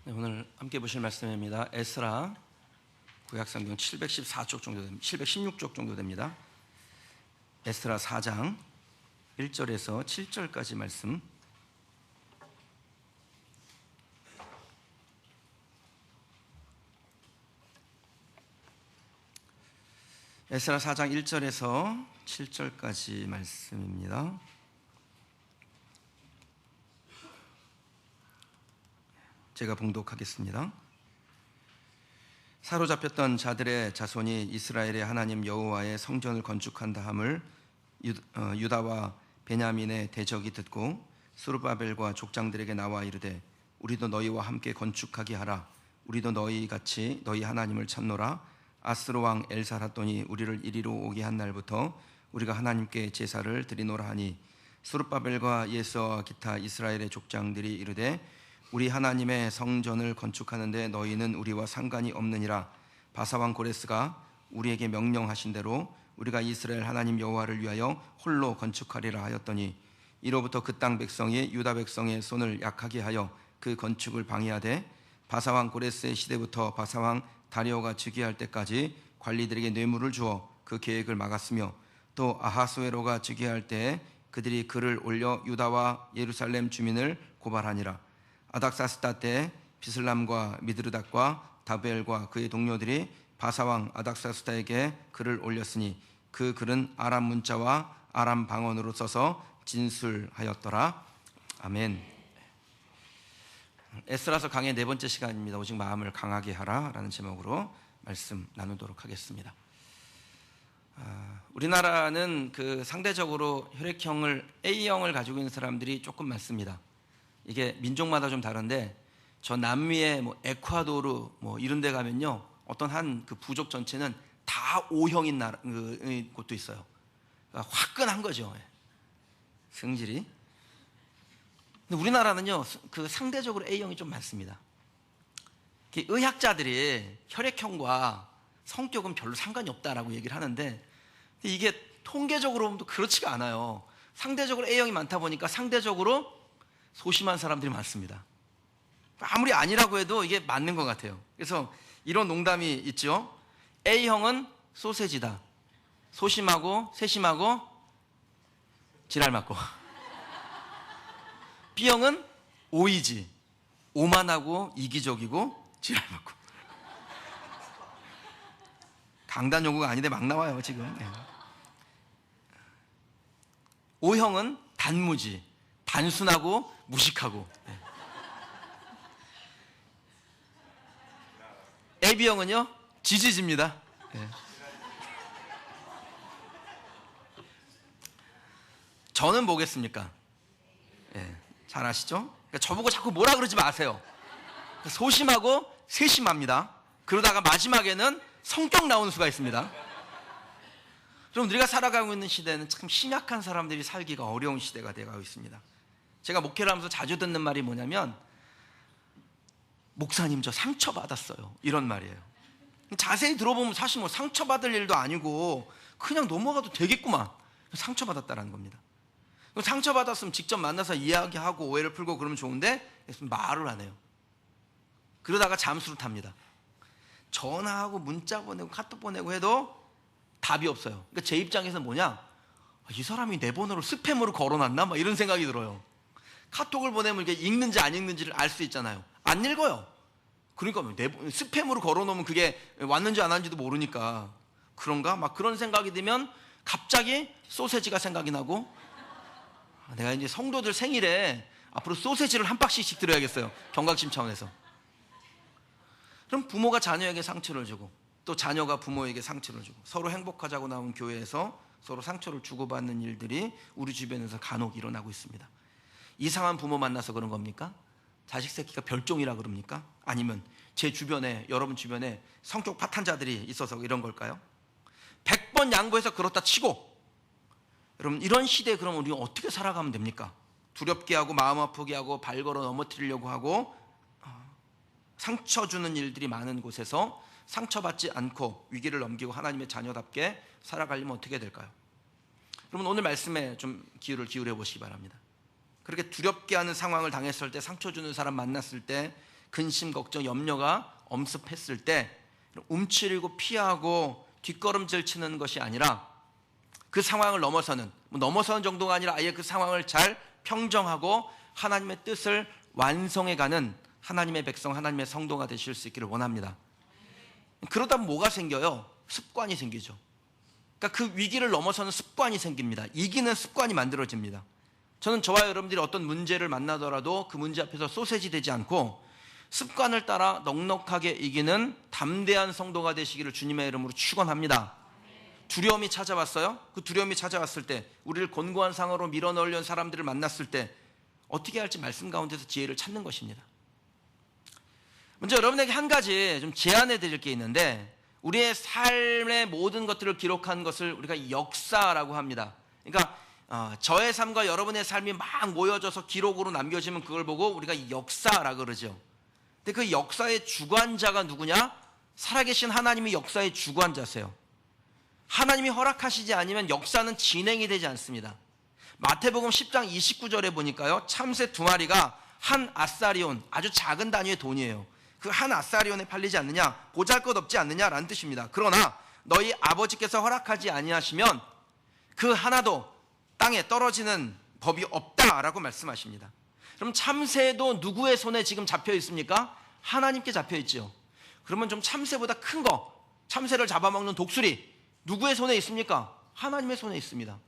네, 오늘 함께 보실 말씀입니다. 에스라 구약성경 714쪽 정도 됩니다. 716쪽 정도 됩니다. 에스라 4장 1절에서 7절까지 말씀. 에스라 4장 1절에서 7절까지 말씀입니다. 제가 봉독하겠습니다. 사로잡혔던 자들의 자손이 이스라엘의 하나님 여호와의 성전을 건축한다 함을 유다와 베냐민의 대적이 듣고 스룹바벨과 족장들에게 나와 이르되 우리도 너희와 함께 건축하게 하라. 우리도 너희같이 너희 하나님을 찾노라. 아스로 왕 엘사라돈이 우리를 이리로 오게 한 날부터 우리가 하나님께 제사를 드리노라 하니 스룹바벨과 예스와 기타 이스라엘의 족장들이 이르되 우리 하나님의 성전을 건축하는데 너희는 우리와 상관이 없느니라. 바사왕 고레스가 우리에게 명령하신 대로 우리가 이스라엘 하나님 여호와를 위하여 홀로 건축하리라 하였더니 이로부터 그 땅 백성이 유다 백성의 손을 약하게 하여 그 건축을 방해하되 바사왕 고레스의 시대부터 바사왕 다리오가 즉위할 때까지 관리들에게 뇌물을 주어 그 계획을 막았으며 또 아하수에로가 즉위할 때에 그들이 글을 올려 유다와 예루살렘 주민을 고발하니라. 아닥사스다 때 비슬람과 미드르닷과 다벨과 그의 동료들이 바사왕 아닥사스다에게 글을 올렸으니 그 글은 아람 문자와 아람 방언으로 써서 진술하였더라. 아멘. 에스라서 강의 네 번째 시간입니다. 오직 마음을 강하게 하라 라는 제목으로 말씀 나누도록 하겠습니다. 우리나라는 상대적으로 혈액형을 A형을 가지고 있는 사람들이 조금 많습니다. 이게 민족마다 좀 다른데 저 남미의 에콰도르 이런 데 가면요 어떤 한 그 부족 전체는 다 O형인 곳도 있어요. 그러니까 화끈한 거죠, 성질이. 근데 우리나라는요 상대적으로 A형이 좀 많습니다. 의학자들이 혈액형과 성격은 별로 상관이 없다라고 얘기를 하는데 이게 통계적으로 보면 그렇지가 않아요. 상대적으로 A형이 많다 보니까 상대적으로 소심한 사람들이 많습니다. 아무리 아니라고 해도 이게 맞는 것 같아요. 그래서 이런 농담이 있죠. A형은 소세지다. 소심하고 세심하고 지랄 맞고. B형은 O이지. 오만하고 이기적이고 지랄 맞고. 강단 연구가 아닌데 막 나와요 지금. O형은 단무지. 단순하고 무식하고. AB형은요 지지지입니다. 저는 뭐겠습니까? 잘 아시죠? 그러니까 저보고 자꾸 뭐라 그러지 마세요. 소심하고 세심합니다. 그러다가 마지막에는 성격 나오는 수가 있습니다. 그럼 우리가 살아가고 있는 시대는 참 심약한 사람들이 살기가 어려운 시대가 되어가고 있습니다. 제가 목회를 하면서 자주 듣는 말이 뭐냐면 목사님 저 상처받았어요 이런 말이에요. 자세히 들어보면 사실 상처받을 일도 아니고 그냥 넘어가도 되겠구만. 상처받았다는 겁니다. 상처받았으면 직접 만나서 이야기하고 오해를 풀고 그러면 좋은데 말을 안 해요. 그러다가 잠수를 탑니다. 전화하고 문자 보내고 카톡 보내고 해도 답이 없어요. 그러니까 제 입장에서는 뭐냐, 이 사람이 내 번호를 스팸으로 걸어놨나 이런 생각이 들어요. 카톡을 보내면 이게 읽는지 안 읽는지를 알 수 있잖아요. 안 읽어요. 그러니까 스팸으로 걸어놓으면 그게 왔는지 안 왔는지도 모르니까 그런가? 그런 생각이 들면 갑자기 소세지가 생각이 나고 내가 이제 성도들 생일에 앞으로 소세지를 한 박스씩 드려야겠어요. 경각심 차원에서. 그럼 부모가 자녀에게 상처를 주고 또 자녀가 부모에게 상처를 주고 서로 행복하자고 나온 교회에서 서로 상처를 주고받는 일들이 우리 주변에서 간혹 일어나고 있습니다. 이상한 부모 만나서 그런 겁니까? 자식 새끼가 별종이라 그럽니까? 아니면 제 주변에, 여러분 주변에 성격 파탄자들이 있어서 이런 걸까요? 100번 양보해서 그렇다 치고 여러분 이런 시대에 그럼 우리가 어떻게 살아가면 됩니까? 두렵게 하고 마음 아프게 하고 발 걸어 넘어뜨리려고 하고 상처 주는 일들이 많은 곳에서 상처받지 않고 위기를 넘기고 하나님의 자녀답게 살아가려면 어떻게 될까요? 여러분 오늘 말씀에 좀 귀를 기울여 보시기 바랍니다. 그렇게 두렵게 하는 상황을 당했을 때, 상처 주는 사람 만났을 때 근심, 걱정, 염려가 엄습했을 때 움츠리고 피하고 뒷걸음질 치는 것이 아니라 그 상황을 넘어서는 정도가 아니라 아예 그 상황을 잘 평정하고 하나님의 뜻을 완성해가는 하나님의 백성, 하나님의 성도가 되실 수 있기를 원합니다. 그러다 뭐가 생겨요? 습관이 생기죠. 그러니까 그 위기를 넘어서는 습관이 생깁니다. 이기는 습관이 만들어집니다. 저는 저와 여러분들이 어떤 문제를 만나더라도 그 문제 앞에서 소세지 되지 않고 습관을 따라 넉넉하게 이기는 담대한 성도가 되시기를 주님의 이름으로 축원합니다. 두려움이 찾아왔어요? 그 두려움이 찾아왔을 때 우리를 곤고한 상으로 밀어넣으려는 사람들을 만났을 때 어떻게 할지 말씀 가운데서 지혜를 찾는 것입니다. 먼저 여러분에게 한 가지 좀 제안해 드릴 게 있는데, 우리의 삶의 모든 것들을 기록한 것을 우리가 역사라고 합니다. 그러니까 저의 삶과 여러분의 삶이 막 모여져서 기록으로 남겨지면 그걸 보고 우리가 역사라고 그러죠. 근데 그 역사의 주관자가 누구냐? 살아계신 하나님이 역사의 주관자세요. 하나님이 허락하시지 않으면 역사는 진행이 되지 않습니다. 마태복음 10장 29절에 보니까요, 참새 2마리가 한 아사리온, 아주 작은 단위의 돈이에요. 그 한 아사리온에 팔리지 않느냐, 보잘것없지 않느냐라는 뜻입니다. 그러나 너희 아버지께서 허락하지 아니하시면 그 하나도 땅에 떨어지는 법이 없다라고 말씀하십니다. 그럼 참새도 누구의 손에 지금 잡혀 있습니까? 하나님께 잡혀 있죠. 그러면 좀 참새보다 큰 거, 참새를 잡아먹는 독수리, 누구의 손에 있습니까? 하나님의 손에 있습니다.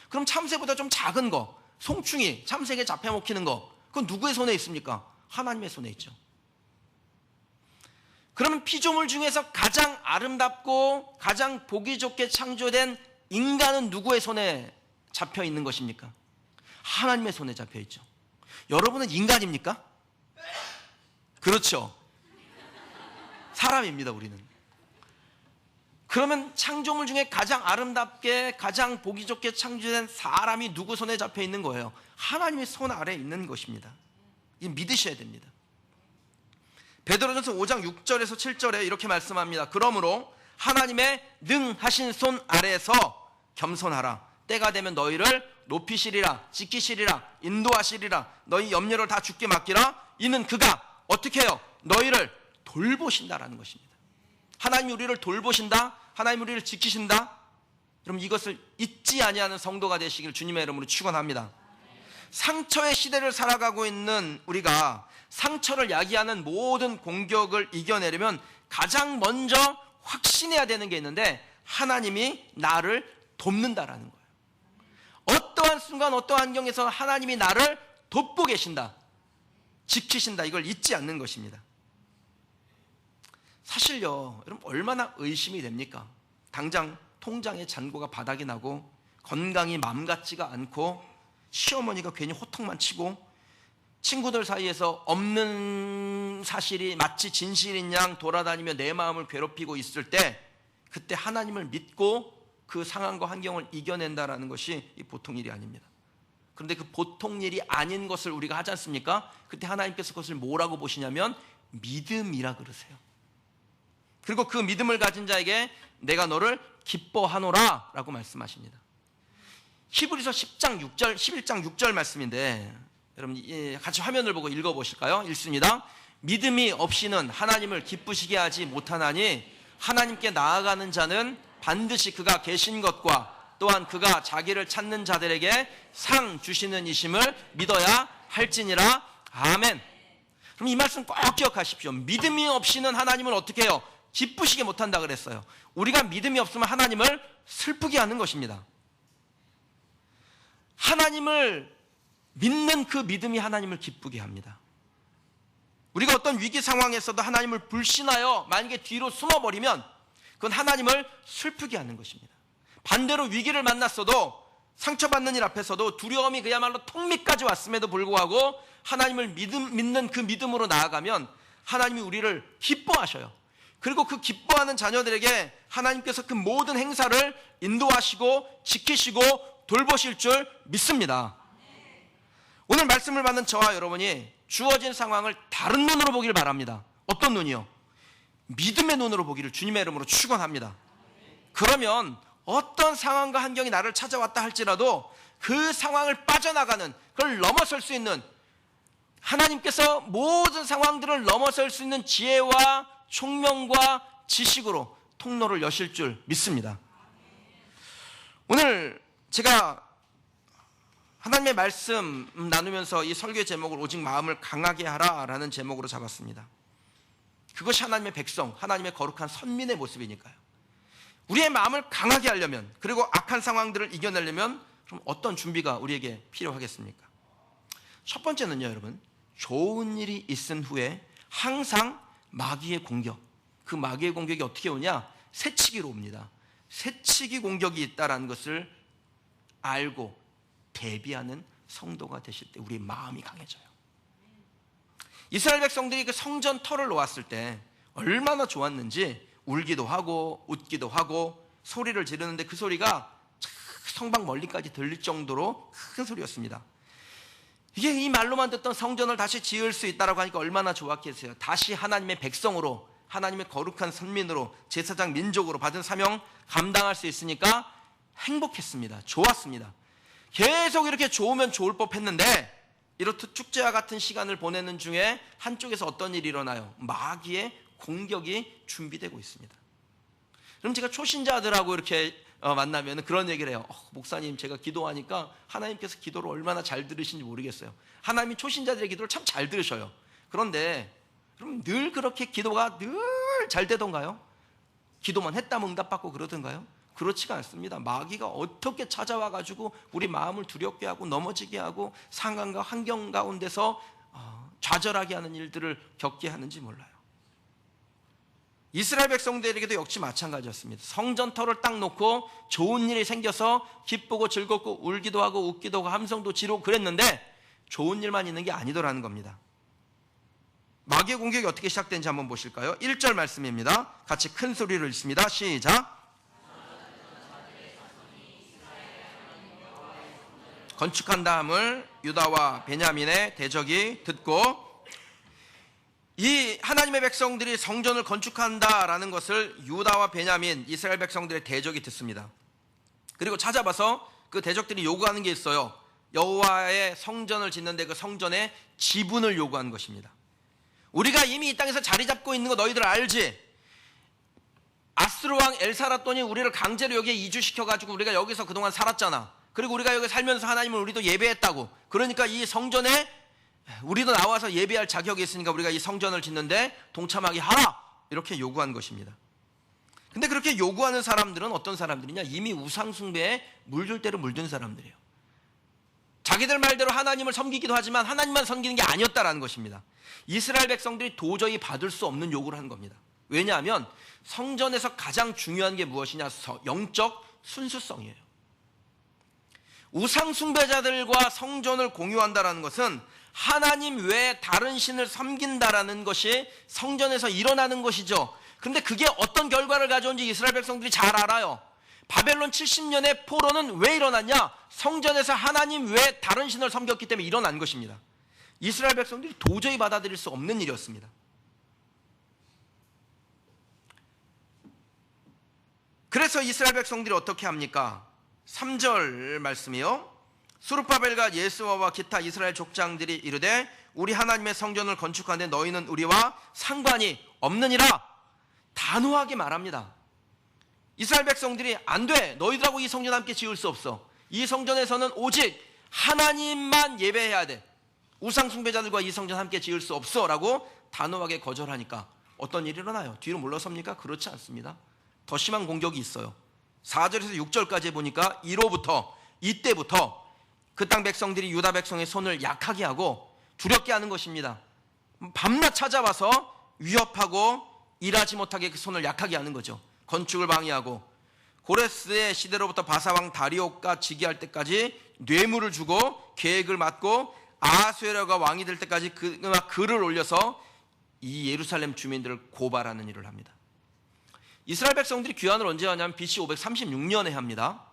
그럼 참새보다 좀 작은 거, 송충이, 참새에게 잡혀 먹히는 거, 그건 누구의 손에 있습니까? 하나님의 손에 있죠. 그러면 피조물 중에서 가장 아름답고 가장 보기 좋게 창조된 인간은 누구의 손에 잡혀 있는 것입니까? 하나님의 손에 잡혀 있죠. 여러분은 인간입니까? 그렇죠. 사람입니다, 우리는. 그러면 창조물 중에 가장 아름답게 가장 보기 좋게 창조된 사람이 누구 손에 잡혀 있는 거예요? 하나님의 손 아래에 있는 것입니다. 이 믿으셔야 됩니다. 베드로전서 5장 6절에서 7절에 이렇게 말씀합니다. 그러므로 하나님의 능하신 손 아래에서 겸손하라. 때가 되면 너희를 높이시리라, 지키시리라, 인도하시리라. 너희 염려를 다 주께 맡기라. 이는 그가 어떻게 해요? 너희를 돌보신다라는 것입니다. 하나님이 우리를 돌보신다, 하나님이 우리를 지키신다. 그럼 이것을 잊지 아니하는 성도가 되시기를 주님의 이름으로 축원합니다. 상처의 시대를 살아가고 있는 우리가 상처를 야기하는 모든 공격을 이겨내려면 가장 먼저 확신해야 되는 게 있는데, 하나님이 나를 돕는다라는 거예요. 어떠한 순간 어떠한 환경에서 하나님이 나를 돕고 계신다, 지키신다, 이걸 잊지 않는 것입니다. 사실요, 여러분 얼마나 의심이 됩니까? 당장 통장에 잔고가 바닥이 나고 건강이 맘 같지가 않고 시어머니가 괜히 호통만 치고 친구들 사이에서 없는 사실이 마치 진실인 양 돌아다니며 내 마음을 괴롭히고 있을 때, 그때 하나님을 믿고 그 상황과 환경을 이겨낸다라는 것이 보통 일이 아닙니다. 그런데 그 보통 일이 아닌 것을 우리가 하지 않습니까? 그때 하나님께서 그것을 뭐라고 보시냐면 믿음이라 그러세요. 그리고 그 믿음을 가진 자에게 내가 너를 기뻐하노라 라고 말씀하십니다. 히브리서 10장 6절, 11장 6절 말씀인데 여러분 같이 화면을 보고 읽어보실까요? 읽습니다. 믿음이 없이는 하나님을 기쁘시게 하지 못하나니 하나님께 나아가는 자는 반드시 그가 계신 것과 또한 그가 자기를 찾는 자들에게 상 주시는 이심을 믿어야 할지니라. 아멘. 그럼 이 말씀 꼭 기억하십시오. 믿음이 없이는 하나님을 어떻게 해요? 기쁘시게 못한다 그랬어요. 우리가 믿음이 없으면 하나님을 슬프게 하는 것입니다. 하나님을 믿는 그 믿음이 하나님을 기쁘게 합니다. 우리가 어떤 위기 상황에서도 하나님을 불신하여 만약에 뒤로 숨어버리면 그건 하나님을 슬프게 하는 것입니다. 반대로 위기를 만났어도 상처받는 일 앞에서도 두려움이 그야말로 턱밑까지 왔음에도 불구하고 하나님을 믿는 그 믿음으로 나아가면 하나님이 우리를 기뻐하셔요. 그리고 그 기뻐하는 자녀들에게 하나님께서 그 모든 행사를 인도하시고 지키시고 돌보실 줄 믿습니다. 오늘 말씀을 받는 저와 여러분이 주어진 상황을 다른 눈으로 보기를 바랍니다. 어떤 눈이요? 믿음의 눈으로 보기를 주님의 이름으로 축원합니다. 그러면 어떤 상황과 환경이 나를 찾아왔다 할지라도 그 상황을 빠져나가는, 그걸 넘어설 수 있는 하나님께서 모든 상황들을 넘어설 수 있는 지혜와 총명과 지식으로 통로를 여실 줄 믿습니다. 오늘 제가 하나님의 말씀 나누면서 이 설교의 제목을 오직 마음을 강하게 하라라는 제목으로 잡았습니다. 그것이 하나님의 백성, 하나님의 거룩한 선민의 모습이니까요. 우리의 마음을 강하게 하려면, 그리고 악한 상황들을 이겨내려면 그럼 어떤 준비가 우리에게 필요하겠습니까? 첫 번째는요, 여러분, 좋은 일이 있은 후에 항상 마귀의 공격, 그 마귀의 공격이 어떻게 오냐? 새치기로 옵니다. 새치기 공격이 있다는 것을 알고 대비하는 성도가 되실 때 우리의 마음이 강해져요. 이스라엘 백성들이 그 성전 터를 놓았을 때 얼마나 좋았는지 울기도 하고 웃기도 하고 소리를 지르는데 그 소리가 성방 멀리까지 들릴 정도로 큰 소리였습니다. 이게 이 말로만 듣던 성전을 다시 지을 수 있다고 하니까 얼마나 좋았겠어요. 다시 하나님의 백성으로, 하나님의 거룩한 선민으로, 제사장 민족으로 받은 사명 감당할 수 있으니까 행복했습니다. 좋았습니다. 계속 이렇게 좋으면 좋을 법했는데 이렇듯 축제와 같은 시간을 보내는 중에 한쪽에서 어떤 일이 일어나요? 마귀의 공격이 준비되고 있습니다. 그럼 제가 초신자들하고 이렇게 만나면 그런 얘기를 해요. 목사님, 제가 기도하니까 하나님께서 기도를 얼마나 잘 들으시는지 모르겠어요. 하나님이 초신자들의 기도를 참 잘 들으셔요. 그런데 그럼 늘 그렇게 기도가 늘 잘 되던가요? 기도만 했다면 응답받고 그러던가요? 그렇지가 않습니다. 마귀가 어떻게 찾아와가지고 우리 마음을 두렵게 하고 넘어지게 하고 상황과 환경 가운데서 좌절하게 하는 일들을 겪게 하는지 몰라요. 이스라엘 백성들에게도 역시 마찬가지였습니다. 성전터를 딱 놓고 좋은 일이 생겨서 기쁘고 즐겁고 울기도 하고 웃기도 하고 함성도 지르고 그랬는데 좋은 일만 있는 게 아니더라는 겁니다. 마귀의 공격이 어떻게 시작된지 한번 보실까요? 1절 말씀입니다. 같이 큰 소리로 읽습니다. 시작. 건축한 다음을 유다와 베냐민의 대적이 듣고, 이 하나님의 백성들이 성전을 건축한다라는 것을 유다와 베냐민, 이스라엘 백성들의 대적이 듣습니다. 그리고 찾아봐서 그 대적들이 요구하는 게 있어요. 여호와의 성전을 짓는데 그 성전의 지분을 요구하는 것입니다. 우리가 이미 이 땅에서 자리 잡고 있는 거 너희들 알지? 아스루 왕 엘사라돈이 우리를 강제로 여기에 이주시켜가지고 우리가 여기서 그동안 살았잖아. 그리고 우리가 여기 살면서 하나님을 우리도 예배했다고. 그러니까 이 성전에 우리도 나와서 예배할 자격이 있으니까 우리가 이 성전을 짓는데 동참하게 하라, 이렇게 요구한 것입니다. 근데 그렇게 요구하는 사람들은 어떤 사람들이냐? 이미 우상 숭배에 물들 대로 물든 사람들이에요. 자기들 말대로 하나님을 섬기기도 하지만 하나님만 섬기는 게 아니었다라는 것입니다. 이스라엘 백성들이 도저히 받을 수 없는 요구를 한 겁니다. 왜냐하면 성전에서 가장 중요한 게 무엇이냐? 영적 순수성이에요. 우상 숭배자들과 성전을 공유한다는 것은 하나님 외에 다른 신을 섬긴다라는 것이 성전에서 일어나는 것이죠. 그런데 그게 어떤 결과를 가져온지 이스라엘 백성들이 잘 알아요. 바벨론 70년의 포로는 왜 일어났냐? 성전에서 하나님 외에 다른 신을 섬겼기 때문에 일어난 것입니다. 이스라엘 백성들이 도저히 받아들일 수 없는 일이었습니다. 그래서 이스라엘 백성들이 어떻게 합니까? 3절 말씀이요. 수르바벨과 예수와와 기타 이스라엘 족장들이 이르되 우리 하나님의 성전을 건축하는데 너희는 우리와 상관이 없느니라. 단호하게 말합니다. 이스라엘 백성들이 안 돼, 너희들하고 이 성전 함께 지을 수 없어. 이 성전에서는 오직 하나님만 예배해야 돼. 우상 숭배자들과 이 성전 함께 지을 수 없어 라고 단호하게 거절하니까 어떤 일이 일어나요? 뒤로 물러섭니까? 그렇지 않습니다. 더 심한 공격이 있어요. 4절에서 6절까지 보니까 이때부터 그 땅 백성들이 유다 백성의 손을 약하게 하고 두렵게 하는 것입니다. 밤낮 찾아와서 위협하고 일하지 못하게 그 손을 약하게 하는 거죠. 건축을 방해하고 고레스의 시대로부터 바사왕 다리오가 즉위할 때까지 뇌물을 주고 계획을 맡고 아하수에로가 왕이 될 때까지 글을 올려서 이 예루살렘 주민들을 고발하는 일을 합니다. 이스라엘 백성들이 귀환을 언제 하냐면 BC 536년에 합니다.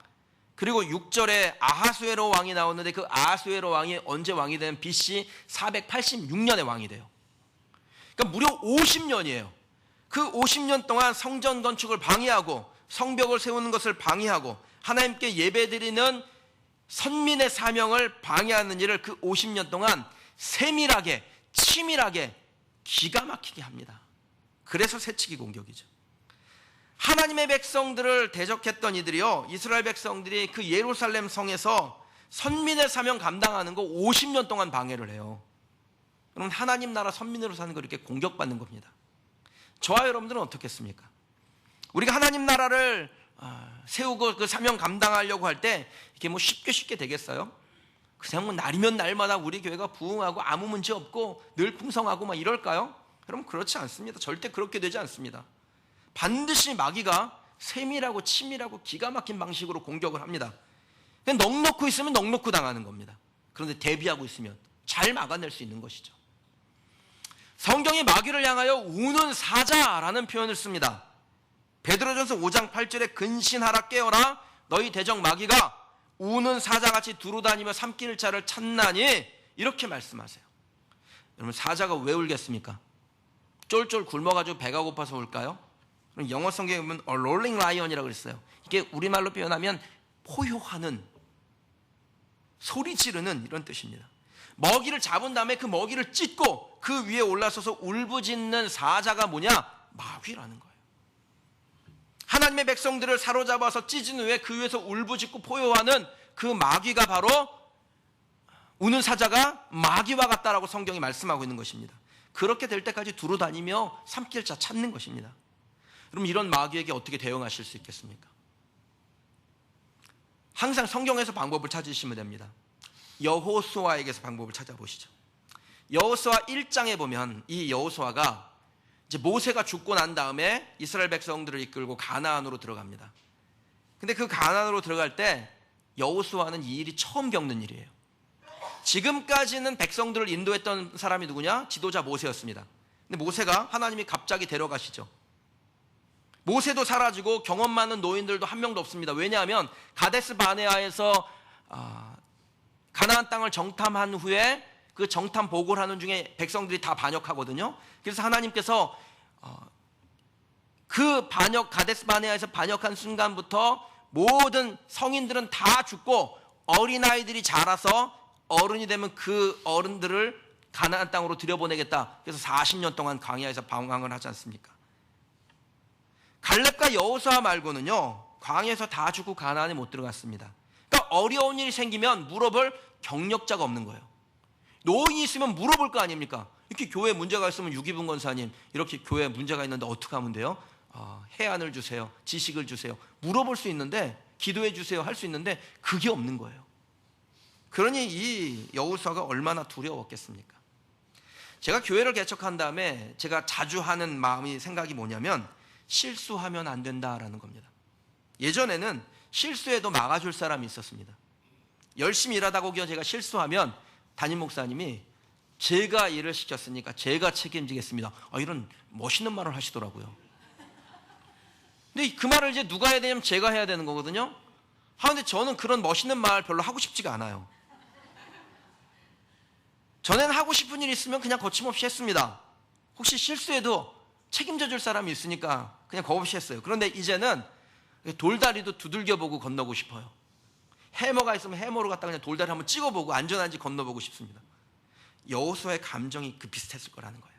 그리고 6절에 아하수에로 왕이 나오는데 그 아하수에로 왕이 언제 왕이 되면 BC 486년에 왕이 돼요. 그러니까 무려 50년이에요. 그 50년 동안 성전 건축을 방해하고 성벽을 세우는 것을 방해하고 하나님께 예배드리는 선민의 사명을 방해하는 일을 그 50년 동안 세밀하게, 치밀하게, 기가 막히게 합니다. 그래서 새치기 공격이죠. 하나님의 백성들을 대적했던 이들이요, 이스라엘 백성들이 그 예루살렘 성에서 선민의 사명 감당하는 거 50년 동안 방해를 해요. 그럼 하나님 나라 선민으로 사는 거 이렇게 공격받는 겁니다. 저와 여러분들은 어떻겠습니까? 우리가 하나님 나라를 세우고 그 사명 감당하려고 할 때 이게 뭐 쉽게 되겠어요? 그냥 뭐 날이면 날마다 우리 교회가 부흥하고 아무 문제 없고 늘 풍성하고 막 이럴까요? 여러분, 그렇지 않습니다. 절대 그렇게 되지 않습니다. 반드시 마귀가 세밀하고 치밀하고 기가 막힌 방식으로 공격을 합니다. 그냥 넋놓고 있으면 넋놓고 당하는 겁니다. 그런데 대비하고 있으면 잘 막아낼 수 있는 것이죠. 성경이 마귀를 향하여 우는 사자라는 표현을 씁니다. 베드로전서 5장 8절에 근신하라 깨어라 너희 대적 마귀가 우는 사자같이 두루다니며 삼킬 자를 찾나니, 이렇게 말씀하세요. 여러분, 사자가 왜 울겠습니까? 쫄쫄 굶어가지고 배가 고파서 울까요? 영어 성경에 보면 a rolling lion이라고 그랬어요. 이게 우리말로 표현하면 포효하는, 소리 지르는 이런 뜻입니다. 먹이를 잡은 다음에 그 먹이를 찢고 그 위에 올라서서 울부짖는 사자가 뭐냐? 마귀라는 거예요. 하나님의 백성들을 사로잡아서 찢은 후에 그 위에서 울부짖고 포효하는 그 마귀가 바로, 우는 사자가 마귀와 같다라고 성경이 말씀하고 있는 것입니다. 그렇게 될 때까지 두루다니며 삼킬 자 찾는 것입니다. 그럼 이런 마귀에게 어떻게 대응하실 수 있겠습니까? 항상 성경에서 방법을 찾으시면 됩니다. 여호수아에게서 방법을 찾아보시죠. 여호수아 1장에 보면 이 여호수아가 이제 모세가 죽고 난 다음에 이스라엘 백성들을 이끌고 가나안으로 들어갑니다. 근데 그 가나안으로 들어갈 때 여호수아는 이 일이 처음 겪는 일이에요. 지금까지는 백성들을 인도했던 사람이 누구냐? 지도자 모세였습니다. 근데 모세가, 하나님이 갑자기 데려가시죠. 모세도 사라지고 경험 많은 노인들도 한 명도 없습니다. 왜냐하면 가데스 바네아에서 가나안 땅을 정탐한 후에 그 정탐 보고를 하는 중에 백성들이 다 반역하거든요. 그래서 하나님께서 그 가데스 바네아에서 반역한 순간부터 모든 성인들은 다 죽고 어린아이들이 자라서 어른이 되면 그 어른들을 가나안 땅으로 들여보내겠다. 그래서 40년 동안 광야에서 방황을 하지 않습니까? 갈렙과 여호수아 말고는요, 광야에서 다 죽고 가나안에 못 들어갔습니다. 그러니까 어려운 일이 생기면 물어볼 경력자가 없는 거예요. 노인이 있으면 물어볼 거 아닙니까? 이렇게 교회에 문제가 있으면 유기분 권사님, 이렇게 교회에 문제가 있는데 어떻게 하면 돼요? 해안을 주세요, 지식을 주세요, 물어볼 수 있는데, 기도해 주세요 할 수 있는데 그게 없는 거예요. 그러니 이 여호수아가 얼마나 두려웠겠습니까? 제가 교회를 개척한 다음에 제가 자주 하는 생각이 뭐냐면, 실수하면 안 된다라는 겁니다. 예전에는 실수해도 막아줄 사람이 있었습니다. 열심히 일하다가 제가 실수하면 담임 목사님이 제가 일을 시켰으니까 제가 책임지겠습니다, 이런 멋있는 말을 하시더라고요. 근데 그 말을 이제 누가 해야 되냐면 제가 해야 되는 거거든요. 근데 저는 그런 멋있는 말 별로 하고 싶지가 않아요. 전에는 하고 싶은 일이 있으면 그냥 거침없이 했습니다. 혹시 실수해도 책임져 줄 사람이 있으니까 그냥 겁없이 했어요. 그런데 이제는 돌다리도 두들겨보고 건너고 싶어요. 해머가 있으면 해머로 갖다 그냥 돌다리 한번 찍어보고 안전한지 건너보고 싶습니다. 여호수아의 감정이 그 비슷했을 거라는 거예요.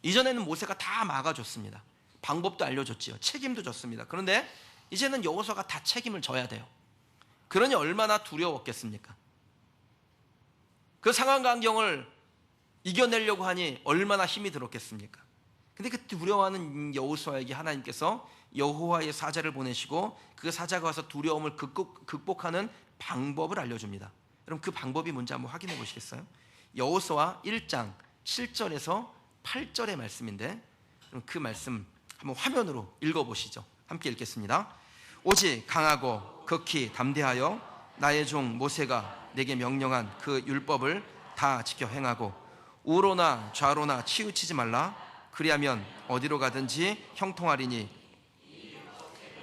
이전에는 모세가 다 막아줬습니다. 방법도 알려줬지요. 책임도 줬습니다. 그런데 이제는 여호수아가 다 책임을 져야 돼요. 그러니 얼마나 두려웠겠습니까? 그 상황 간경을 이겨내려고 하니 얼마나 힘이 들었겠습니까? 근데 그 두려워하는 여호수아에게 하나님께서 여호와의 사자를 보내시고 그 사자가 와서 두려움을 극복하는 방법을 알려줍니다. 그럼 그 방법이 뭔지 한번 확인해 보시겠어요? 여호수아 1장 7절에서 8절의 말씀인데, 그럼 그 말씀 한번 화면으로 읽어보시죠. 함께 읽겠습니다. 오직 강하고 극히 담대하여 나의 종 모세가 내게 명령한 그 율법을 다 지켜 행하고 우로나 좌로나 치우치지 말라. 그리하면 어디로 가든지 형통하리니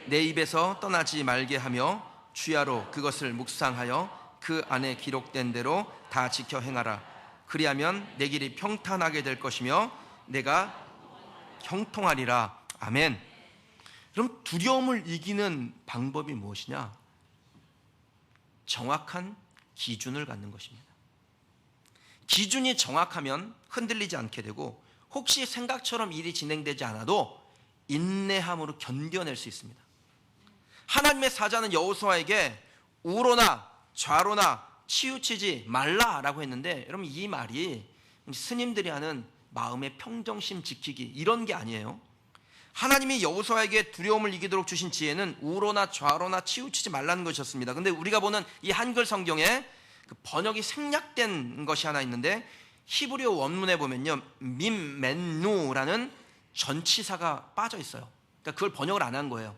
내 입에서 떠나지 말게 하며 주야로 그것을 묵상하여 그 안에 기록된 대로 다 지켜 행하라. 그리하면 내 길이 평탄하게 될 것이며 내가 형통하리라. 아멘. 그럼 두려움을 이기는 방법이 무엇이냐? 정확한 기준을 갖는 것입니다. 기준이 정확하면 흔들리지 않게 되고, 혹시 생각처럼 일이 진행되지 않아도 인내함으로 견뎌낼 수 있습니다. 하나님의 사자는 여호수아에게 우로나 좌로나 치우치지 말라라고 했는데, 여러분 이 말이 스님들이 하는 마음의 평정심 지키기 이런 게 아니에요. 하나님이 여호수아에게 두려움을 이기도록 주신 지혜는 우로나 좌로나 치우치지 말라는 것이었습니다. 근데 우리가 보는 이 한글 성경에 그 번역이 생략된 것이 하나 있는데, 히브리어 원문에 보면요, 민맨누라는 전치사가 빠져 있어요. 그러니까 그걸 번역을 안 한 거예요.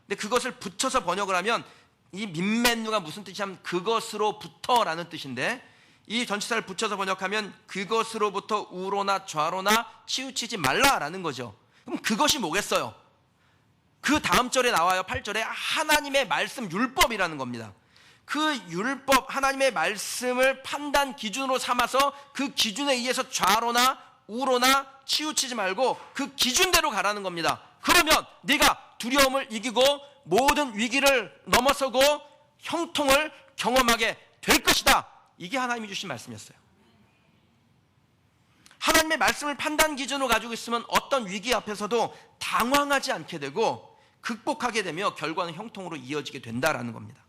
근데 그것을 붙여서 번역을 하면, 이 민맨누가 무슨 뜻이냐면 그것으로부터라는 뜻인데, 이 전치사를 붙여서 번역하면 그것으로부터 우로나 좌로나 치우치지 말라라는 거죠. 그럼 그것이 뭐겠어요? 그 다음 절에 나와요. 8절에 하나님의 말씀, 율법이라는 겁니다. 그 율법, 하나님의 말씀을 판단 기준으로 삼아서 그 기준에 의해서 좌로나 우로나 치우치지 말고 그 기준대로 가라는 겁니다. 그러면 네가 두려움을 이기고 모든 위기를 넘어서고 형통을 경험하게 될 것이다. 이게 하나님이 주신 말씀이었어요. 하나님의 말씀을 판단 기준으로 가지고 있으면 어떤 위기 앞에서도 당황하지 않게 되고 극복하게 되며 결과는 형통으로 이어지게 된다라는 겁니다.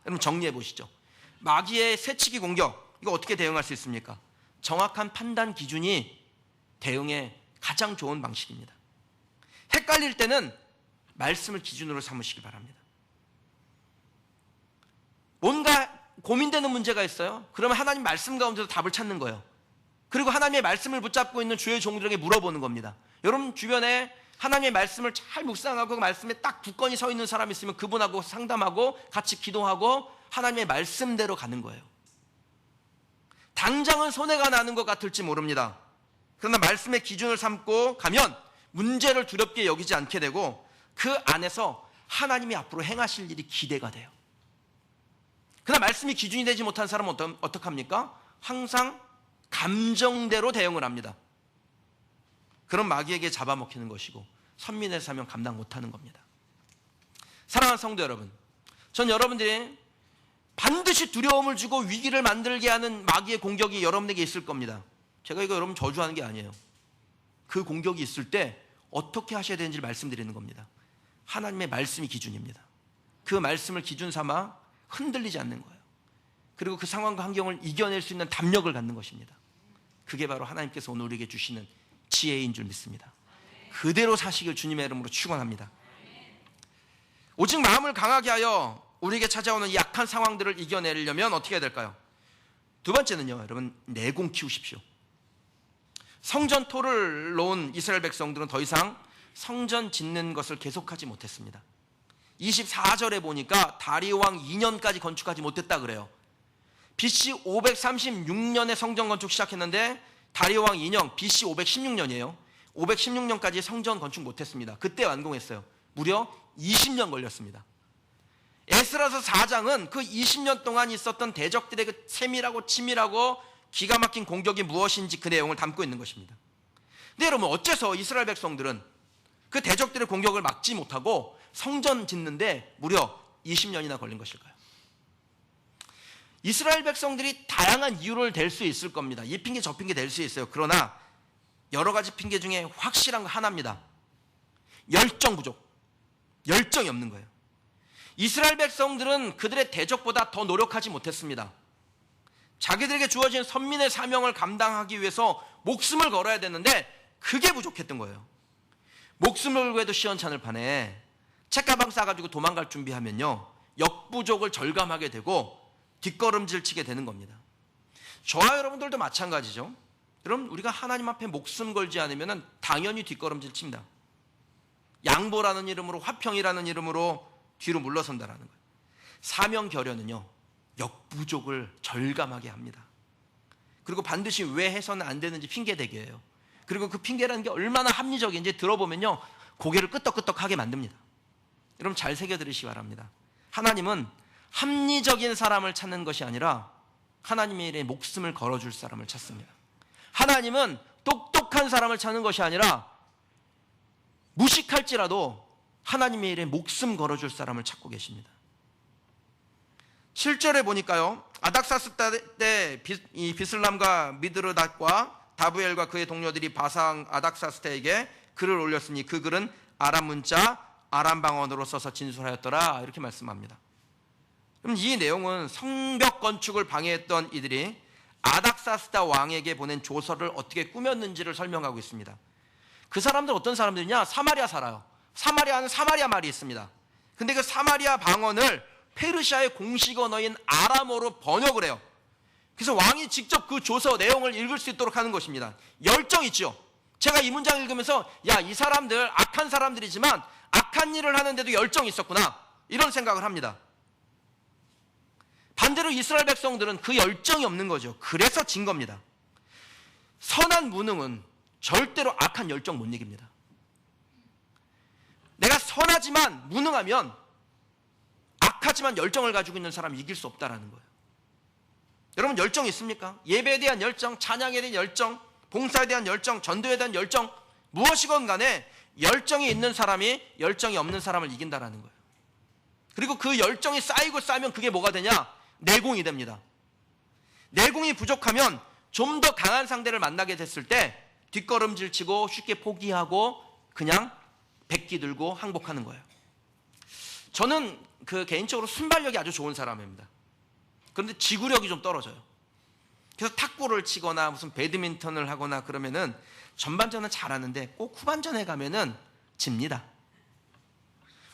여러분 정리해 보시죠. 마귀의 새치기 공격, 이거 어떻게 대응할 수 있습니까? 정확한 판단 기준이 대응의 가장 좋은 방식입니다. 헷갈릴 때는 말씀을 기준으로 삼으시기 바랍니다. 뭔가 고민되는 문제가 있어요? 그러면 하나님 말씀 가운데서 답을 찾는 거예요. 그리고 하나님의 말씀을 붙잡고 있는 주의 종들에게 물어보는 겁니다. 여러분 주변에 하나님의 말씀을 잘 묵상하고 그 말씀에 딱 굳건히 서 있는 사람이 있으면 그분하고 상담하고 같이 기도하고 하나님의 말씀대로 가는 거예요. 당장은 손해가 나는 것 같을지 모릅니다. 그러나 말씀의 기준을 삼고 가면 문제를 두렵게 여기지 않게 되고 그 안에서 하나님이 앞으로 행하실 일이 기대가 돼요. 그러나 말씀이 기준이 되지 못한 사람은 어떡합니까? 항상 감정대로 대응을 합니다. 그런 마귀에게 잡아먹히는 것이고 선민의 사명 감당 못하는 겁니다. 사랑하는 성도 여러분, 전 여러분들이 반드시 두려움을 주고 위기를 만들게 하는 마귀의 공격이 여러분에게 있을 겁니다. 제가 이거 여러분 저주하는 게 아니에요. 그 공격이 있을 때 어떻게 하셔야 되는지를 말씀드리는 겁니다. 하나님의 말씀이 기준입니다. 그 말씀을 기준 삼아 흔들리지 않는 거예요. 그리고 그 상황과 환경을 이겨낼 수 있는 담력을 갖는 것입니다. 그게 바로 하나님께서 오늘 우리에게 주시는 지혜인 줄 믿습니다. 그대로 사시길 주님의 이름으로 축원합니다. 오직 마음을 강하게 하여 우리에게 찾아오는 이 약한 상황들을 이겨내려면 어떻게 해야 될까요? 두 번째는요, 여러분 내공 키우십시오. 성전 토를 놓은 이스라엘 백성들은 더 이상 성전 짓는 것을 계속하지 못했습니다. 24절에 보니까 다리오 왕 2년까지 건축하지 못했다 그래요. BC 536년에 성전 건축 시작했는데 다리오 왕 2년, BC 516년이에요. 516년까지 성전 건축 못했습니다. 그때 완공했어요. 무려 20년 걸렸습니다. 에스라서 4장은 그 20년 동안 있었던 대적들의 그 세밀하고 치밀하고 기가 막힌 공격이 무엇인지 그 내용을 담고 있는 것입니다. 근데 여러분 어째서 이스라엘 백성들은 그 대적들의 공격을 막지 못하고 성전 짓는데 무려 20년이나 걸린 것일까요? 이스라엘 백성들이 다양한 이유를 댈 수 있을 겁니다. 이 핑계 저 핑계 댈 수 있어요. 그러나 여러 가지 핑계 중에 확실한 거 하나입니다. 열정 부족, 열정이 없는 거예요. 이스라엘 백성들은 그들의 대적보다 더 노력하지 못했습니다. 자기들에게 주어진 선민의 사명을 감당하기 위해서 목숨을 걸어야 되는데 그게 부족했던 거예요. 목숨을 걸고 해도 시원찮을 판에 책가방 싸가지고 도망갈 준비하면요 역부족을 절감하게 되고 뒷걸음질 치게 되는 겁니다. 저와 여러분들도 마찬가지죠. 여러분 우리가 하나님 앞에 목숨 걸지 않으면 당연히 뒷걸음질 칩니다. 양보라는 이름으로, 화평이라는 이름으로 뒤로 물러선다라는 거예요. 사명 결여는요 역부족을 절감하게 합니다. 그리고 반드시 왜 해서는 안 되는지 핑계대게 해요. 그리고 그 핑계라는 게 얼마나 합리적인지 들어보면요 고개를 끄덕끄덕하게 만듭니다. 여러분 잘 새겨 들으시기 바랍니다. 하나님은 합리적인 사람을 찾는 것이 아니라 하나님의 일에 목숨을 걸어줄 사람을 찾습니다. 하나님은 똑똑한 사람을 찾는 것이 아니라 무식할지라도 하나님의 일에 목숨 걸어줄 사람을 찾고 계십니다. 실절에 보니까요, 아닥사스 때 이 비슬람과 미드르닷과 다부엘과 그의 동료들이 바상 아닥사스테에게 글을 올렸으니 그 글은 아람 문자 아람 방언으로 써서 진술하였더라, 이렇게 말씀합니다. 그럼 이 내용은 성벽 건축을 방해했던 이들이 아닥사스다 왕에게 보낸 조서를 어떻게 꾸몄는지를 설명하고 있습니다. 그 사람들 어떤 사람들이냐? 사마리아 살아요. 사마리아는 사마리아 말이 있습니다. 근데 그 사마리아 방언을 페르시아의 공식 언어인 아람어로 번역을 해요. 그래서 왕이 직접 그 조서 내용을 읽을 수 있도록 하는 것입니다. 열정 있죠. 제가 이 문장 읽으면서 야, 이 사람들 악한 사람들이지만 악한 일을 하는데도 열정이 있었구나, 이런 생각을 합니다. 반대로 이스라엘 백성들은 그 열정이 없는 거죠. 그래서 진 겁니다. 선한 무능은 절대로 악한 열정 못 이깁니다. 내가 선하지만 무능하면 악하지만 열정을 가지고 있는 사람이 이길 수 없다라는 거예요. 여러분, 열정이 있습니까? 예배에 대한 열정, 찬양에 대한 열정, 봉사에 대한 열정, 전도에 대한 열정, 무엇이건 간에 열정이 있는 사람이 열정이 없는 사람을 이긴다라는 거예요. 그리고 그 열정이 쌓이고 쌓이면 그게 뭐가 되냐? 내공이 됩니다. 내공이 부족하면 좀 더 강한 상대를 만나게 됐을 때 뒷걸음질 치고 쉽게 포기하고 그냥 백기 들고 항복하는 거예요. 저는 개인적으로 순발력이 아주 좋은 사람입니다. 그런데 지구력이 좀 떨어져요. 그래서 탁구를 치거나 무슨 배드민턴을 하거나 그러면은 전반전은 잘하는데 꼭 후반전에 가면은 집니다.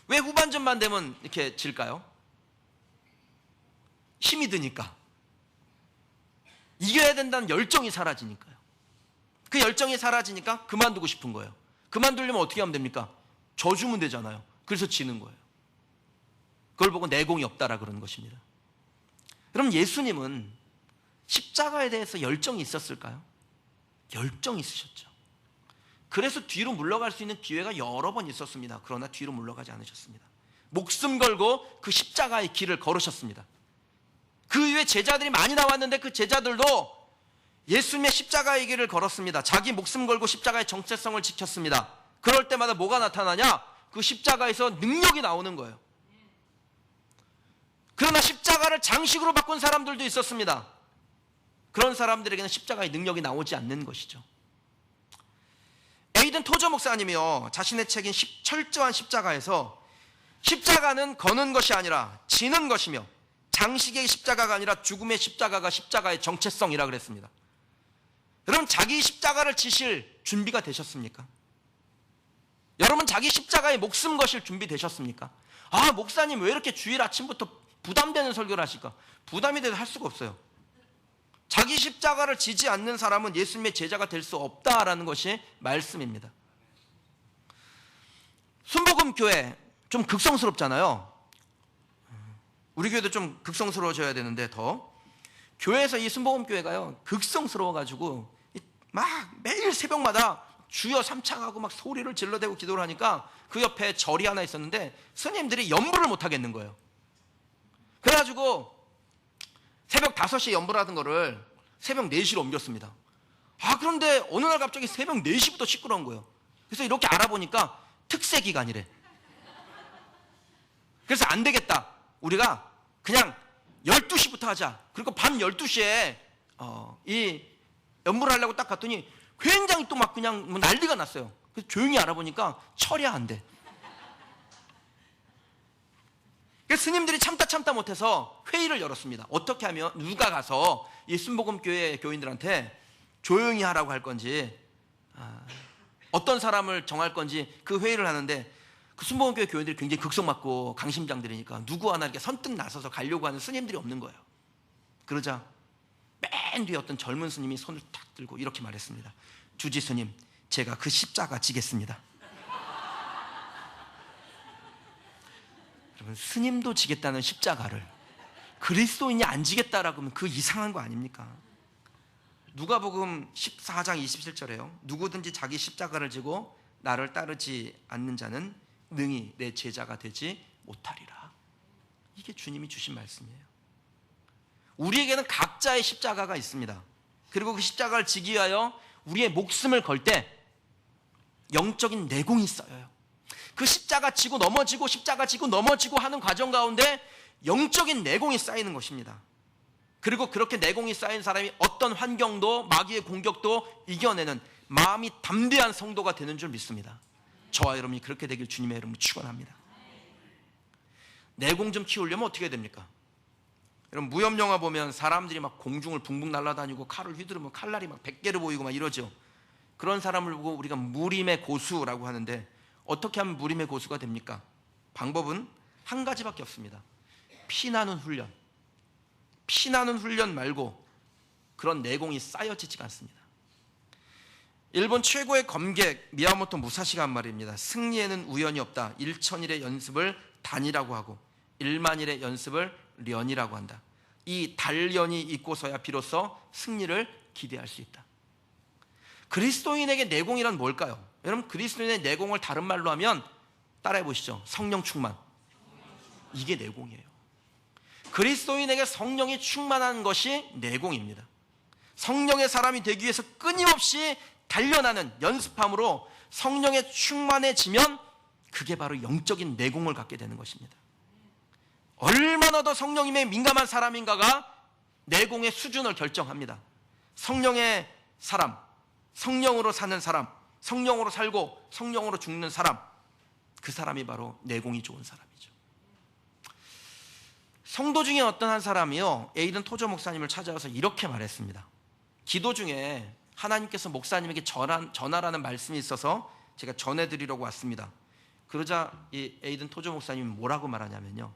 왜 후반전만 되면 이렇게 질까요? 힘이 드니까. 이겨야 된다는 열정이 사라지니까요. 그 열정이 사라지니까 그만두고 싶은 거예요. 그만두려면 어떻게 하면 됩니까? 져주면 되잖아요. 그래서 지는 거예요. 그걸 보고 내공이 없다라 그러는 것입니다. 그럼 예수님은 십자가에 대해서 열정이 있었을까요? 열정이 있으셨죠. 그래서 뒤로 물러갈 수 있는 기회가 여러 번 있었습니다. 그러나 뒤로 물러가지 않으셨습니다. 목숨 걸고 그 십자가의 길을 걸으셨습니다. 그 이후에 제자들이 많이 나왔는데 그 제자들도 예수님의 십자가의 길을 걸었습니다. 자기 목숨 걸고 십자가의 정체성을 지켰습니다. 그럴 때마다 뭐가 나타나냐? 그 십자가에서 능력이 나오는 거예요. 그러나 십자가를 장식으로 바꾼 사람들도 있었습니다. 그런 사람들에게는 십자가의 능력이 나오지 않는 것이죠. 에이든 토저 목사님이요, 자신의 책인 철저한 십자가에서 십자가는 거는 것이 아니라 지는 것이며 장식의 십자가가 아니라 죽음의 십자가가 십자가의 정체성이라 그랬습니다. 여러분, 자기 십자가를 지실 준비가 되셨습니까? 여러분, 자기 십자가에 목숨 거실 준비 되셨습니까? 아, 목사님 왜 이렇게 주일 아침부터 부담되는 설교를 하실까? 부담이 돼도 할 수가 없어요. 자기 십자가를 지지 않는 사람은 예수님의 제자가 될 수 없다라는 것이 말씀입니다. 순복음교회 좀 극성스럽잖아요. 우리 교회도 좀 극성스러워져야 되는데 더 교회에서 이 순복음교회가요 극성스러워가지고 막 매일 새벽마다 주여 삼창하고 막 소리를 질러대고 기도를 하니까 그 옆에 절이 하나 있었는데 스님들이 연부를 못 하겠는 거예요. 그래가지고 새벽 5시에 연부를 하던 거를 새벽 4시로 옮겼습니다. 그런데 어느 날 갑자기 새벽 4시부터 시끄러운 거예요. 그래서 이렇게 알아보니까 특세 기간이래. 그래서 안 되겠다, 우리가 그냥 12시부터 하자. 그리고 밤 12시에 이 연부를 하려고 딱 갔더니 굉장히 또 막 그냥 뭐 난리가 났어요. 그래서 조용히 알아보니까 철야 안 돼. 그래서 스님들이 참다 못해서 회의를 열었습니다. 어떻게 하면 누가 가서 이 순복음교회 교인들한테 조용히 하라고 할 건지, 어떤 사람을 정할 건지 그 회의를 하는데, 그 순복음교회 교인들이 굉장히 극성맞고 강심장들이니까 누구 하나 이렇게 선뜻 나서서 가려고 하는 스님들이 없는 거예요. 그러자 맨 뒤에 어떤 젊은 스님이 손을 탁 들고 이렇게 말했습니다. 주지 스님, 제가 그 십자가 지겠습니다. 여러분, 스님도 지겠다는 십자가를 그리스도인이 안 지겠다라고 하면 그 이상한 거 아닙니까? 누가복음 14장 27절에요. 누구든지 자기 십자가를 지고 나를 따르지 않는 자는 능히 내 제자가 되지 못하리라. 이게 주님이 주신 말씀이에요. 우리에게는 각자의 십자가가 있습니다. 그리고 그 십자가를 지기 위하여 우리의 목숨을 걸 때 영적인 내공이 쌓여요. 그 십자가 지고 넘어지고 십자가 지고 넘어지고 하는 과정 가운데 영적인 내공이 쌓이는 것입니다. 그리고 그렇게 내공이 쌓인 사람이 어떤 환경도 마귀의 공격도 이겨내는 마음이 담대한 성도가 되는 줄 믿습니다. 저와 여러분이 그렇게 되길 주님의 이름으로 축원합니다. 내공 좀 키우려면 어떻게 해야 됩니까? 여러분 무협 영화 보면 사람들이 막 공중을 붕붕 날아다니고 칼을 휘두르면 칼날이 막 100개로 보이고 막 이러죠. 그런 사람을 보고 우리가 무림의 고수라고 하는데 어떻게 하면 무림의 고수가 됩니까? 방법은 한 가지밖에 없습니다. 피나는 훈련. 피나는 훈련 말고 그런 내공이 쌓여지지가 않습니다. 일본 최고의 검객 미야모토 무사시가 한 말입니다. 승리에는 우연이 없다. 1,000일의 연습을 단이라고 하고 10,000일의 연습을 련이라고 한다. 이 단련이 있고서야 비로소 승리를 기대할 수 있다. 그리스도인에게 내공이란 뭘까요? 여러분 그리스도인의 내공을 다른 말로 하면 따라해 보시죠. 성령 충만. 이게 내공이에요. 그리스도인에게 성령이 충만한 것이 내공입니다. 성령의 사람이 되기 위해서 끊임없이 단련하는 연습함으로 성령에 충만해지면 그게 바로 영적인 내공을 갖게 되는 것입니다. 얼마나 더 성령님에 민감한 사람인가가 내공의 수준을 결정합니다. 성령의 사람, 성령으로 사는 사람, 성령으로 살고 성령으로 죽는 사람, 그 사람이 바로 내공이 좋은 사람이죠. 성도 중에 어떤 한 사람이요 에이든 토저 목사님을 찾아와서 이렇게 말했습니다. 기도 중에 하나님께서 목사님에게 전하라는 말씀이 있어서 제가 전해드리려고 왔습니다. 그러자 이 에이든 토저 목사님이 뭐라고 말하냐면요,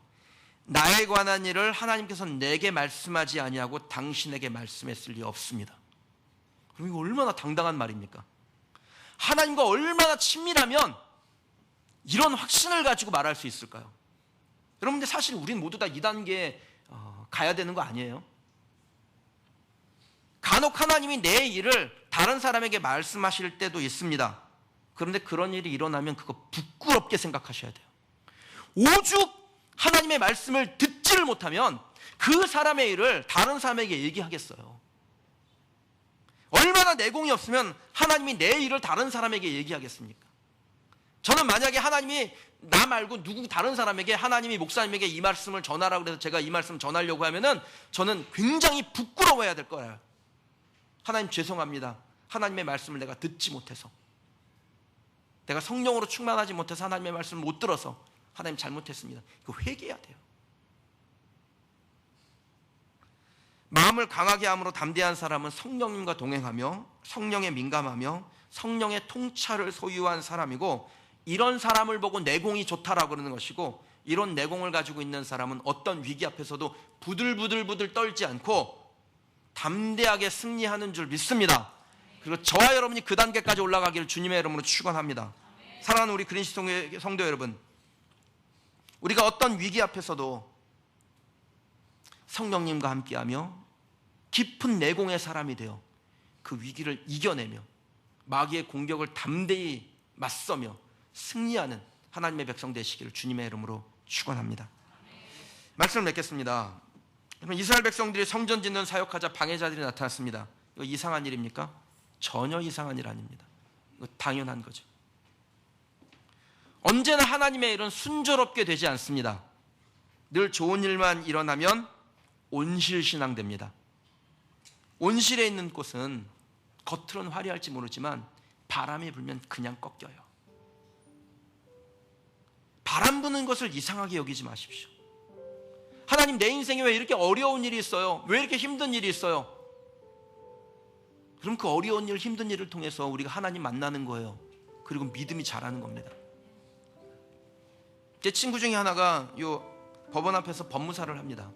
나에 관한 일을 하나님께서 내게 말씀하지 아니하고 당신에게 말씀했을 리 없습니다. 그럼 이거 얼마나 당당한 말입니까? 하나님과 얼마나 친밀하면 이런 확신을 가지고 말할 수 있을까요? 여러분들 사실 우린 모두 다 2단계에 가야 되는 거 아니에요? 간혹 하나님이 내 일을 다른 사람에게 말씀하실 때도 있습니다. 그런데 그런 일이 일어나면 그거 부끄럽게 생각하셔야 돼요. 오죽 하나님의 말씀을 듣지를 못하면 그 사람의 일을 다른 사람에게 얘기하겠어요. 얼마나 내공이 없으면 하나님이 내 일을 다른 사람에게 얘기하겠습니까? 저는 만약에 하나님이 나 말고 누구 다른 사람에게 하나님이 목사님에게 이 말씀을 전하라고 해서 제가 이 말씀을 전하려고 하면은 저는 굉장히 부끄러워해야 될 거예요. 하나님 죄송합니다. 하나님의 말씀을 내가 듣지 못해서, 내가 성령으로 충만하지 못해서 하나님의 말씀을 못 들어서 하나님 잘못했습니다. 이거 회개해야 돼요. 마음을 강하게 함으로 담대한 사람은 성령님과 동행하며 성령에 민감하며 성령의 통찰을 소유한 사람이고, 이런 사람을 보고 내공이 좋다라고 그러는 것이고, 이런 내공을 가지고 있는 사람은 어떤 위기 앞에서도 부들부들 떨지 않고 담대하게 승리하는 줄 믿습니다. 그리고 저와 여러분이 그 단계까지 올라가기를 주님의 이름으로 축원합니다. 사랑하는 우리 그리스도 성도 여러분, 우리가 어떤 위기 앞에서도 성령님과 함께하며 깊은 내공의 사람이 되어 그 위기를 이겨내며 마귀의 공격을 담대히 맞서며 승리하는 하나님의 백성 되시기를 주님의 이름으로 축원합니다. 말씀을 맺겠습니다. 이스라엘 백성들이 성전 짓는 사역하자 방해자들이 나타났습니다. 이거 이상한 일입니까? 전혀 이상한 일 아닙니다. 이거 당연한 거죠. 언제나 하나님의 일은 순조롭게 되지 않습니다. 늘 좋은 일만 일어나면 온실신앙 됩니다. 온실에 있는 꽃은 겉으로는 화려할지 모르지만 바람이 불면 그냥 꺾여요. 바람 부는 것을 이상하게 여기지 마십시오. 하나님, 내 인생에 왜 이렇게 어려운 일이 있어요? 왜 이렇게 힘든 일이 있어요? 그럼 그 어려운 일, 힘든 일을 통해서 우리가 하나님 만나는 거예요. 그리고 믿음이 자라는 겁니다. 제 친구 중에 하나가 요 법원 앞에서 법무사를 합니다.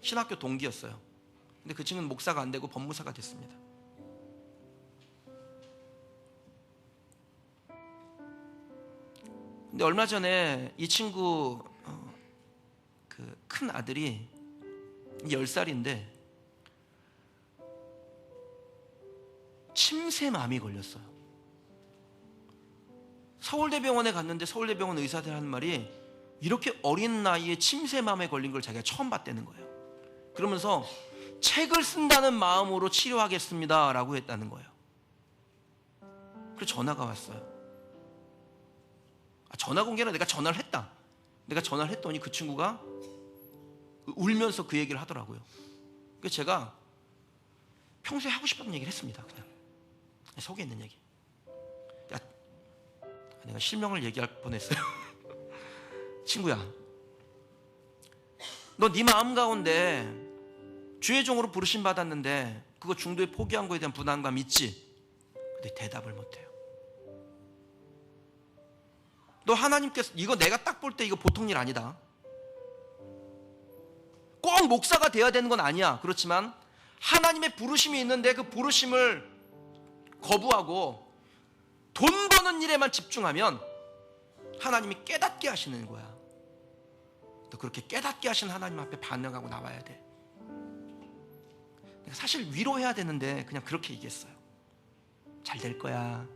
신학교 동기였어요. 근데 그 친구는 목사가 안 되고 법무사가 됐습니다. 근데 얼마 전에 이 친구 그 큰 아들이 10살인데 침새암이 걸렸어요. 서울대병원에 갔는데 서울대병원 의사들 하는 말이 이렇게 어린 나이에 침새암에 걸린 걸 자기가 처음 봤다는 거예요. 그러면서 책을 쓴다는 마음으로 치료하겠습니다 라고 했다는 거예요. 그래서 전화가 왔어요. 전화가 온 게 아니라 내가 전화를 했다. 내가 전화를 했더니 그 친구가 울면서 그 얘기를 하더라고요. 그래서 제가 평소에 하고 싶었던 얘기를 했습니다. 그냥 속에 있는 얘기. 내가 실명을 얘기할 뻔했어요. 친구야, 너 네 마음 가운데 주의 종으로 부르심 받았는데 그거 중도에 포기한 거에 대한 부담감 있지? 근데 대답을 못해요. 너 하나님께서, 이거 내가 딱 볼 때 이거 보통 일 아니다. 꼭 목사가 돼야 되는 건 아니야. 그렇지만 하나님의 부르심이 있는데 그 부르심을 거부하고 돈 버는 일에만 집중하면 하나님이 깨닫게 하시는 거야. 너 그렇게 깨닫게 하신 하나님 앞에 반응하고 나와야 돼. 내가 사실 위로해야 되는데 그냥 그렇게 얘기했어요. 잘 될 거야,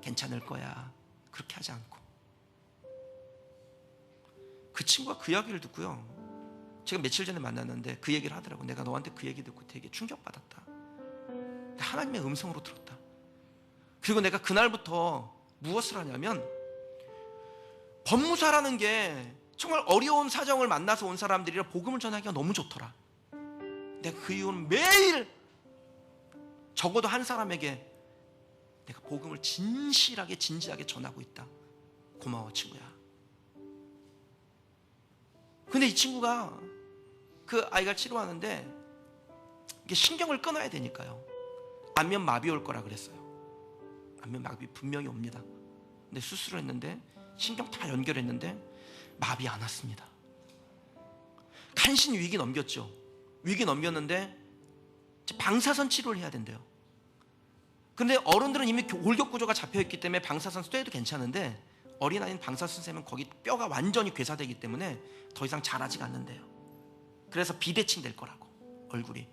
괜찮을 거야, 그렇게 하지 않고. 그 친구가 그 이야기를 듣고요, 제가 며칠 전에 만났는데 그 얘기를 하더라고. 내가 너한테 그 얘기 듣고 되게 충격받았다. 하나님의 음성으로 들었다. 그리고 내가 그날부터 무엇을 하냐면, 법무사라는 게 정말 어려운 사정을 만나서 온 사람들이라 복음을 전하기가 너무 좋더라. 내가 그 이후는 매일 적어도 한 사람에게 내가 복음을 진실하게 진지하게 전하고 있다. 고마워 친구야. 근데 이 친구가 그 아이가 치료하는데 이게 신경을 끊어야 되니까요, 안면 마비 올 거라 그랬어요. 안면 마비 분명히 옵니다. 근데 수술을 했는데 신경 다 연결했는데 마비 안 왔습니다. 간신히 위기 넘겼죠. 위기 넘겼는데 방사선 치료를 해야 된대요. 그런데 어른들은 이미 골격 구조가 잡혀있기 때문에 방사선 쏴도 괜찮은데 어린아이는 방사선 쐬면 거기 뼈가 완전히 괴사되기 때문에 더 이상 자라지가 않는데요. 그래서 비대칭 될 거라고, 얼굴이.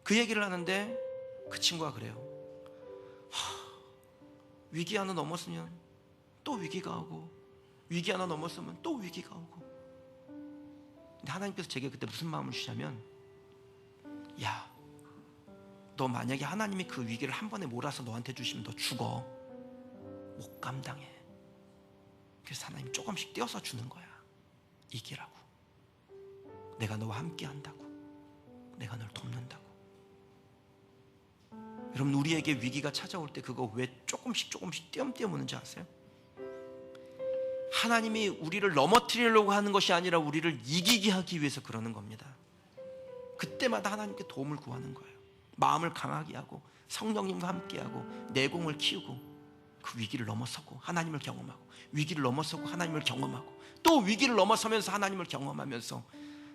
그 얘기를 하는데 그 친구가 그래요. 위기 하나 넘었으면 또 위기가 오고, 위기 하나 넘었으면 또 위기가 오고. 근데 하나님께서 제게 그때 무슨 마음을 주시냐면, 야, 너 만약에 하나님이 그 위기를 한 번에 몰아서 너한테 주시면 너 죽어. 못 감당해. 그래서 하나님 조금씩 떼어서 주는 거야. 이기라고. 내가 너와 함께 한다고. 내가 널 돕는다고. 여러분, 우리에게 위기가 찾아올 때 그거 왜 조금씩 띄엄띄엄 오는지 아세요? 하나님이 우리를 넘어뜨리려고 하는 것이 아니라 우리를 이기게 하기 위해서 그러는 겁니다. 그때마다 하나님께 도움을 구하는 거예요. 마음을 강하게 하고 성령님과 함께하고 내공을 키우고 그 위기를 넘어서고 하나님을 경험하고, 위기를 넘어서고 하나님을 경험하고, 또 위기를 넘어서면서 하나님을 경험하면서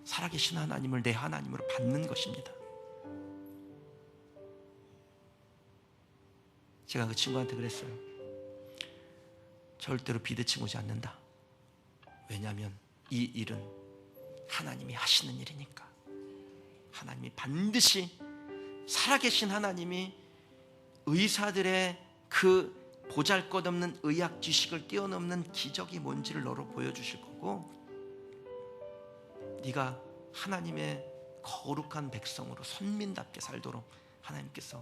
살아계신 하나님을 내 하나님으로 받는 것입니다. 제가 그 친구한테 그랬어요. 절대로 비대칭 오지 않는다. 왜냐하면 이 일은 하나님이 하시는 일이니까. 하나님이 반드시, 살아계신 하나님이 의사들의 그 보잘것없는 의학 지식을 뛰어넘는 기적이 뭔지를 너로 보여주실 거고, 네가 하나님의 거룩한 백성으로 선민답게 살도록 하나님께서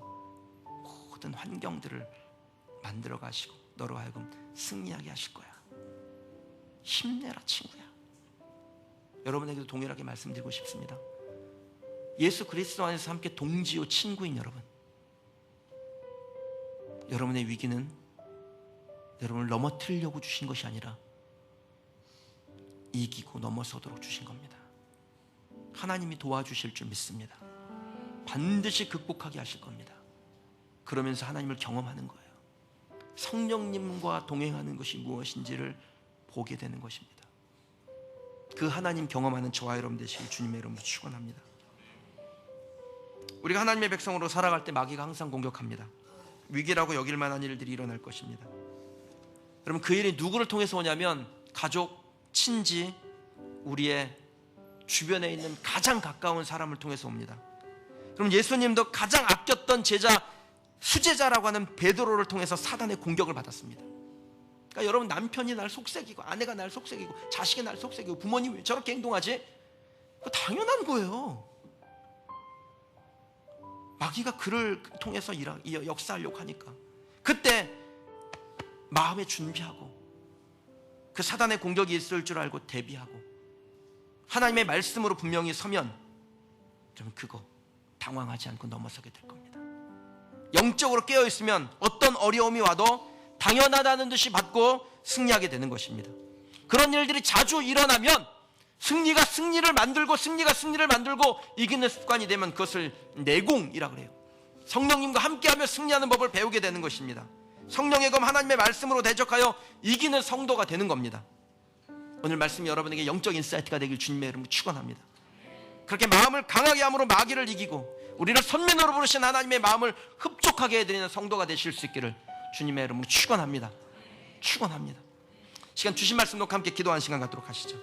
모든 환경들을 만들어 가시고 너로 하여금 승리하게 하실 거야. 힘내라 친구야. 여러분에게도 동일하게 말씀드리고 싶습니다. 예수 그리스도 안에서 함께 동지요 친구인 여러분, 여러분의 위기는 여러분을 넘어뜨리려고 주신 것이 아니라 이기고 넘어서도록 주신 겁니다. 하나님이 도와주실 줄 믿습니다. 반드시 극복하게 하실 겁니다. 그러면서 하나님을 경험하는 거예요. 성령님과 동행하는 것이 무엇인지를 보게 되는 것입니다. 그 하나님 경험하는 저와 여러분 되시길 주님의 이름으로 축원합니다. 우리가 하나님의 백성으로 살아갈 때 마귀가 항상 공격합니다. 위기라고 여길 만한 일들이 일어날 것입니다. 여러분, 그 일이 누구를 통해서 오냐면 가족, 친지, 우리의 주변에 있는 가장 가까운 사람을 통해서 옵니다. 그럼 예수님도 가장 아꼈던 제자, 수제자라고 하는 베드로를 통해서 사단의 공격을 받았습니다. 그러니까 여러분, 남편이 날 속삭이고 아내가 날 속삭이고 자식이 날 속삭이고 부모님이 왜 저렇게 행동하지? 그거 당연한 거예요. 마귀가 그를 통해서 역사하려고 하니까. 그때 마음에 준비하고 그 사단의 공격이 있을 줄 알고 대비하고 하나님의 말씀으로 분명히 서면 좀 그거 당황하지 않고 넘어서게 될 겁니다. 영적으로 깨어있으면 어떤 어려움이 와도 당연하다는 듯이 받고 승리하게 되는 것입니다. 그런 일들이 자주 일어나면 승리가 승리를 만들고 승리가 승리를 만들고 이기는 습관이 되면 그것을 내공이라고 그래요. 성령님과 함께하며 승리하는 법을 배우게 되는 것입니다. 성령의 검 하나님의 말씀으로 대적하여 이기는 성도가 되는 겁니다. 오늘 말씀이 여러분에게 영적 인사이트가 되길 주님의 이름으로 축원합니다. 그렇게 마음을 강하게 함으로 마귀를 이기고 우리를 선민으로 부르신 하나님의 마음을 흡족하게 해드리는 성도가 되실 수 있기를 주님의 이름으로 축원합니다. 축원합니다. 시간 주신 말씀 놓고 함께 기도하는 시간 갖도록 하시죠.